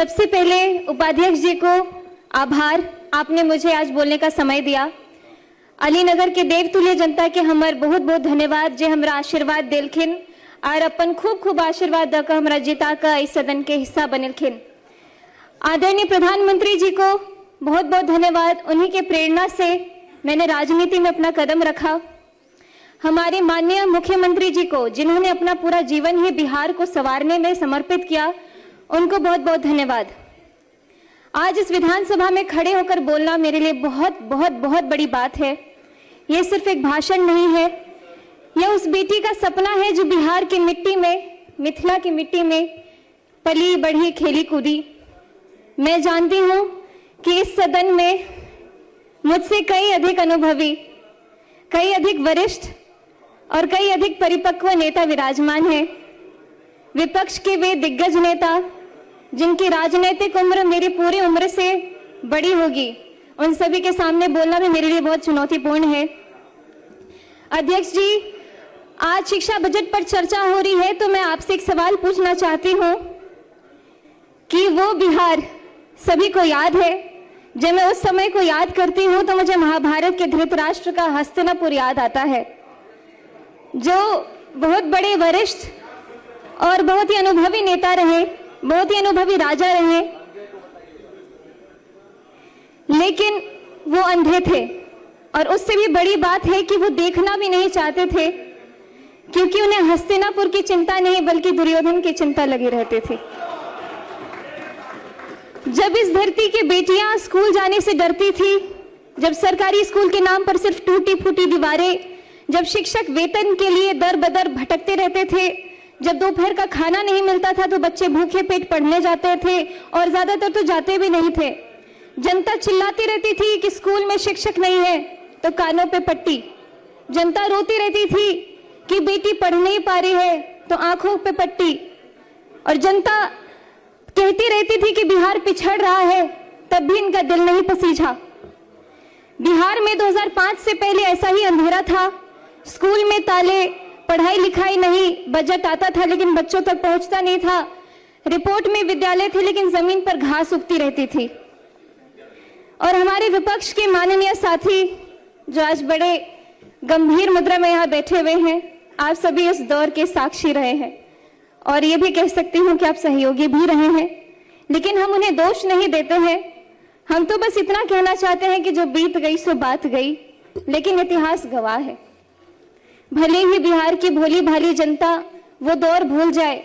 सबसे पहले उपाध्यक्ष जी को आभार, आपने मुझे आज बोलने का समय दिया। अलीनगर के देवतुल्य जनता के हमार बहुत बहुत धन्यवाद जे हमरा आशीर्वाद दिलखिन और अपन खूब खूब आशीर्वाद दकर हमरा जिता का इस सदन के हिस्सा बनलखिन। आदरणीय प्रधानमंत्री जी को बहुत बहुत धन्यवाद, उन्हीं के प्रेरणा से मैंने राजनीति में अपना कदम रखा। हमारे माननीय मुख्यमंत्री जी को, जिन्होंने अपना पूरा जीवन ही बिहार को संवारने में समर्पित किया, उनको बहुत बहुत धन्यवाद। आज इस विधानसभा में खड़े होकर बोलना मेरे लिए बहुत बहुत बहुत बड़ी बात है। ये सिर्फ एक भाषण नहीं है, यह उस बेटी का सपना है जो बिहार की मिट्टी में, मिथिला की मिट्टी में पली बढ़ी खेली कूदी। मैं जानती हूँ कि इस सदन में मुझसे कई अधिक अनुभवी, कई अधिक वरिष्ठ और कई अधिक परिपक्व नेता विराजमान हैं। विपक्ष के वे दिग्गज नेता जिनकी राजनीतिक उम्र मेरी पूरी उम्र से बड़ी होगी, उन सभी के सामने बोलना भी मेरे लिए बहुत चुनौतीपूर्ण है। अध्यक्ष जी, आज शिक्षा बजट पर चर्चा हो रही है, तो मैं आपसे एक सवाल पूछना चाहती हूँ कि वो बिहार सभी को याद है। जब मैं उस समय को याद करती हूँ तो मुझे महाभारत के धृतराष्ट्र का हस्तिनापुर याद आता है, जो बहुत बड़े वरिष्ठ और बहुत ही अनुभवी नेता रहे, बहुत ही अनुभवी राजा रहे, लेकिन वो अंधे थे। और उससे भी बड़ी बात है कि वो देखना भी नहीं चाहते थे, क्योंकि उन्हें हस्तिनापुर की चिंता नहीं बल्कि दुर्योधन की चिंता लगी रहती थी। जब इस धरती की बेटियां स्कूल जाने से डरती थी, जब सरकारी स्कूल के नाम पर सिर्फ टूटी फूटी दीवारें, जब शिक्षक वेतन के लिए दर बदर भटकते रहते थे, जब दोपहर का खाना नहीं मिलता था तो बच्चे भूखे पेट पढ़ने जाते थे और ज्यादातर तो जाते भी नहीं थे। जनता चिल्लाती रहती थी कि स्कूल में शिक्षक नहीं है, तो कानों पे पट्टी। जनता रोती रहती थी कि बेटी पढ़ नहीं पा रही है, तो आंखों पे पट्टी। और जनता कहती रहती थी कि बिहार पिछड़ रहा है, तब भी इनका दिल नहीं पसीझा। बिहार में 2005 से पहले ऐसा ही अंधेरा था। स्कूल में ताले, पढ़ाई लिखाई नहीं, बजट आता था लेकिन बच्चों तक पहुंचता नहीं था, रिपोर्ट में विद्यालय थे लेकिन जमीन पर घास उगती रहती थी। और हमारे विपक्ष के माननीय साथी जो आज बड़े गंभीर मुद्रा में यहाँ बैठे हुए हैं, आप सभी इस दौर के साक्षी रहे हैं और ये भी कह सकती हूँ कि आप सहयोगी भी रहे हैं, लेकिन हम उन्हें दोष नहीं देते हैं। हम तो बस इतना कहना चाहते हैं कि जो बीत गई सो बात गई, लेकिन इतिहास गवाह है। भले ही बिहार की भोली भाली जनता वो दौर भूल जाए,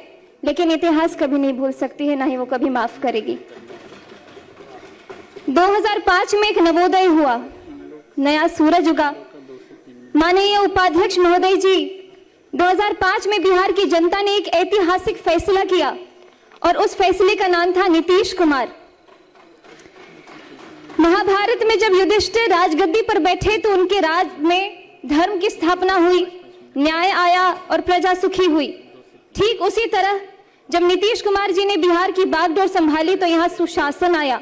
लेकिन इतिहास कभी नहीं भूल सकती है, ना ही वो कभी माफ करेगी। 2005 में एक नवोदय हुआ, नया सूरज उगा। माननीय उपाध्यक्ष महोदय जी, 2005 में बिहार की जनता ने एक ऐतिहासिक फैसला किया और उस फैसले का नाम था नीतीश कुमार। महाभारत में जब युधिष्ठिर राजगद्दी पर बैठे तो उनके राज में धर्म की स्थापना हुई, न्याय आया और प्रजा सुखी हुई। ठीक उसी तरह जब नीतीश कुमार जी ने बिहार की बागडोर संभाली तो यहाँ सुशासन आया।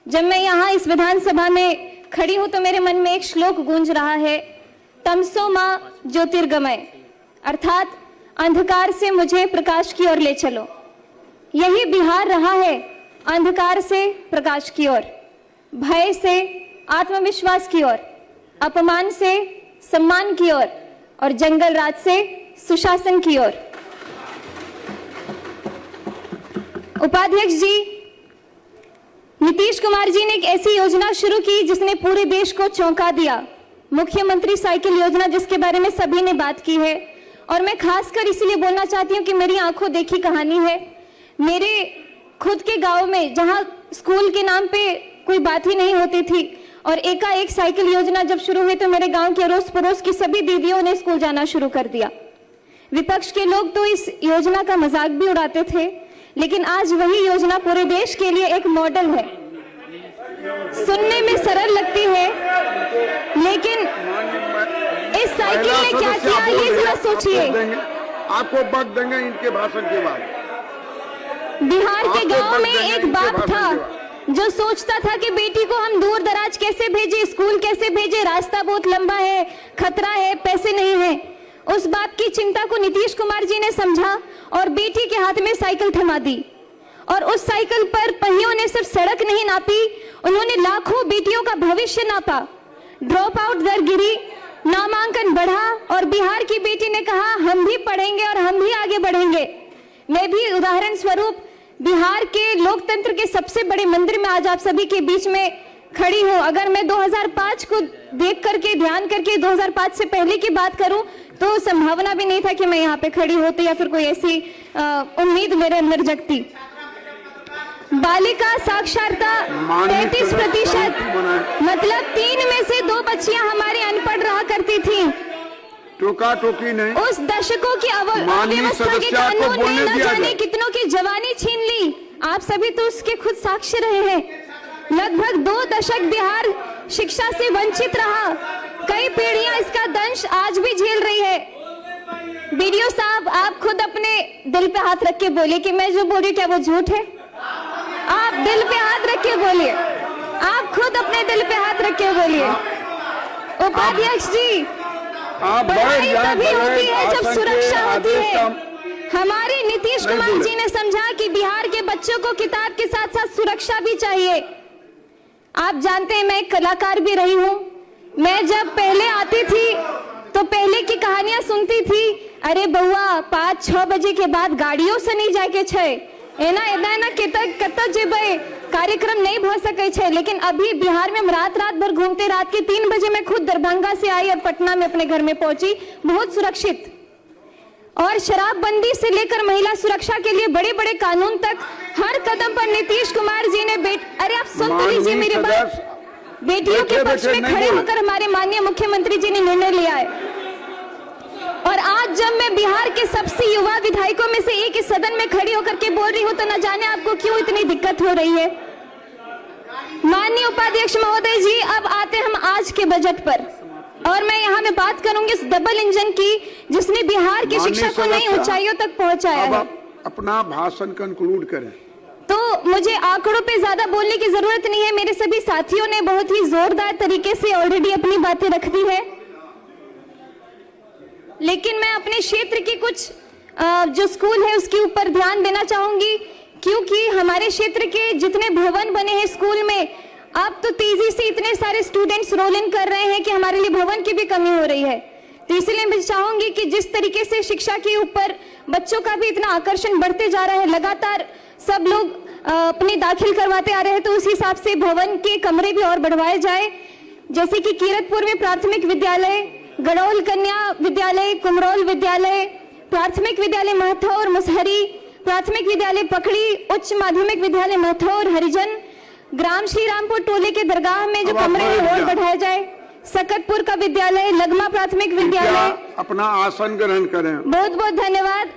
जब मैं यहाँ इस विधानसभा में खड़ी हूं तो मेरे मन में एक श्लोक गूंज रहा है, तमसो मां ज्योतिर्गमय, अर्थात अंधकार से मुझे प्रकाश की ओर ले चलो। यही बिहार रहा है, अंधकार से प्रकाश की ओर, भय से आत्मविश्वास की ओर, अपमान से सम्मान की ओर और जंगल राज से सुशासन की ओर। उपाध्यक्ष जी, नीतीश कुमार जी ने एक ऐसी योजना शुरू की जिसने पूरे देश को चौंका दिया, मुख्यमंत्री साइकिल योजना, जिसके बारे में सभी ने बात की है। और मैं खासकर इसलिए बोलना चाहती हूँ कि मेरी आंखों देखी कहानी है। मेरे खुद के गांव में, जहां स्कूल के नाम पे कोई बात ही नहीं होती थी, और एकाएक साइकिल योजना जब शुरू हुई तो मेरे गांव के अड़ोस पड़ोस की सभी दीदियों ने स्कूल जाना शुरू कर दिया। विपक्ष के लोग तो इस योजना का मजाक भी उड़ाते थे, लेकिन आज वही योजना पूरे देश के लिए एक मॉडल है। सुनने में सरल लगती है, लेकिन इस साइकिल ने क्या किया ये जरा सोचिए। आपको वक्त देंगे इनके भाषण के बाद। बिहार के गांव में एक बाप था जो सोचता था कि बेटी को हम दूर दराज कैसे भेजे, स्कूल कैसे भेजे, रास्ता बहुत लंबा है, खतरा है, पैसे नहीं है। उस बात की चिंता को नीतीश कुमार जी ने समझा और बेटी के हाथ में साइकिल थमा दी और उस साइकिल पर पहियों ने सिर्फ सड़क नहीं नापी, उन्होंने लाखों बेटियों का भविष्य नापा। ड्रॉप आउट दर गिरी, नामांकन बढ़ा और बिहार की बेटी ने कहा हम भी पढ़ेंगे और हम भी आगे बढ़ेंगे। मैं भी उदाहरण स्वरूप बिहार के लोकतंत्र के सबसे बड़े मंदिर में आज आप सभी के बीच में खड़ी हूं। अगर मैं 2005 को देख करके, ध्यान करके 2005 से पहले की बात करूं तो संभावना भी नहीं था कि मैं यहाँ पे खड़ी होती या फिर कोई ऐसी उम्मीद मेरे अंदर जगती। बालिका साक्षरता 35%, मतलब 3 में से 2 बच्चियां हमारी अनपढ़ रहा करती थी। टोका टोकी नहीं। उस दशकों की अव्यवस्था के कानून ने न जाने कितनों की जवानी छीन ली। आप सभी तो उसके खुद साक्षी रहे हैं। लगभग 2 दशक बिहार शिक्षा से वंचित रहा। कई पीढ़ियां इसका दंश आज भी झेल रही है। बीडीओ साहब, आप खुद अपने दिल पे हाथ रख के बोलिए कि मैं जो बोल रही क्या वो झूठ है। आप दिल पे हाथ रख के बोलिए, आप खुद अपने दिल पे हाथ रख के बोलिए। उपाध्यक्ष जी, पढ़ाई तभी होती है जब सुरक्षा होती है। हमारे नीतीश कुमार जी ने समझा कि बिहार के बच्चों को किताब के साथ साथ सुरक्षा भी चाहिए। आप जानते हैं मैं एक कलाकार भी रही हूँ। मैं जब पहले आती थी तो पहले की कहानियां सुनती थी, अरे बउआ 5-6 बजे के बाद गाड़ियों से नहीं जाके छे एना कत जेबे, कार्यक्रम नहीं भ सके छे। लेकिन अभी बिहार में हम रात भर घूमते, रात के 3 बजे मैं खुद दरभंगा से आई और पटना में अपने घर में पहुंची, बहुत सुरक्षित। और शराबबंदी से लेकर महिला सुरक्षा के लिए बड़े बड़े कानून तक हर कदम पर नीतीश कुमार जी ने अरे आप सुन तो लीजिए मेरी बात। बेटियों के पक्ष में खड़े होकर हमारे माननीय मुख्यमंत्री जी ने निर्णय लिया है। और आज जब मैं बिहार के सबसे युवा विधायकों में से एक इस सदन में खड़ी होकर के बोल रही हूँ तो न जाने आपको क्यों इतनी दिक्कत हो रही है। माननीय उपाध्यक्ष महोदय जी, अब आते हम आज के बजट पर, और मैं यहाँ में बात करूंगी इस डबल इंजन की जिसने बिहार की शिक्षा को नई ऊंचाइयों तक पहुंचाया है। अपना भाषण कंक्लूड करें। तो मुझे आंकड़ों पे ज्यादा बोलने की जरूरत नहीं है, मेरे सभी साथियों ने बहुत ही जोरदार तरीके से ऑलरेडी अपनी बातें रख दी है। लेकिन मैं अपने क्षेत्र की कुछ जो स्कूल है उसके ऊपर ध्यान देना चाहूंगी, क्योंकि हमारे क्षेत्र के जितने भवन बने हैं स्कूल में, अब तो तेजी से इतने सारे स्टूडेंट्स रोल इन कर रहे हैं कि हमारे लिए भवन की भी कमी हो रही है। तो इसलिए मैं चाहूंगी कि जिस तरीके से शिक्षा के ऊपर बच्चों का भी इतना आकर्षण बढ़ते जा रहा है, लगातार सब लोग अपने दाखिल करवाते आ रहे हैं, तो उस हिसाब से भवन के कमरे भी और बढ़वाए जाए। जैसे कि कीरतपुर में प्राथमिक विद्यालय, गड़ौल कन्या विद्यालय, कुमरौल विद्यालय, प्राथमिक विद्यालय महथौर मुसहरी, प्राथमिक विद्यालय पकड़ी, उच्च माध्यमिक विद्यालय महथौर हरिजन, ग्राम श्री रामपुर टोले के दरगाह में जो कमरे हैं और बढ़ाया जाए, सकतपुर का विद्यालय, लगमा प्राथमिक विद्यालय। अपना आसन ग्रहण करें। बहुत बहुत धन्यवाद।